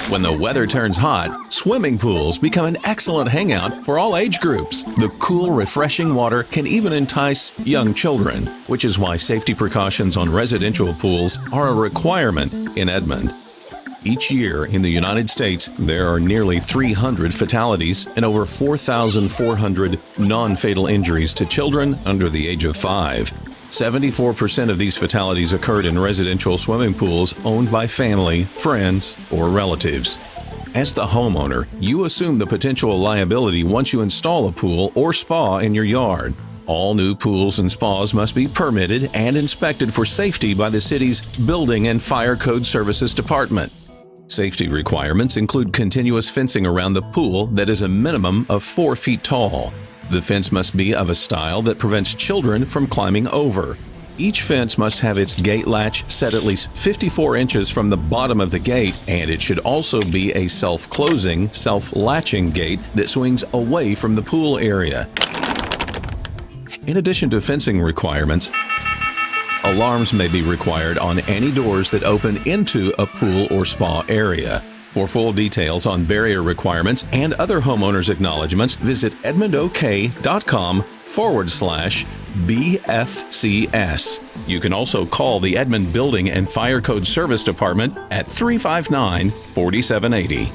When the weather turns hot, swimming pools become an excellent hangout for all age groups. The cool, refreshing water can even entice young children, which is why safety precautions on residential pools are a requirement in Edmond. Each year in the United States, there are nearly 300 fatalities and over 4,400 non-fatal injuries to children under the age of 5. 74% of these fatalities occurred in residential swimming pools owned by family, friends, or relatives. As the homeowner, you assume the potential liability once you install a pool or spa in your yard. All new pools and spas must be permitted and inspected for safety by the city's Building and Fire Code Services Department. Safety requirements include continuous fencing around the pool that is a minimum of 4 feet tall. The fence must be of a style that prevents children from climbing over. Each fence must have its gate latch set at least 54 inches from the bottom of the gate, and it should also be a self-closing, self-latching gate that swings away from the pool area. In addition to fencing requirements, alarms may be required on any doors that open into a pool or spa area. For full details on barrier requirements and other homeowners' acknowledgments, visit edmondok.com/BFCS. You can also call the Edmond Building and Fire Code Service Department at 359-4780.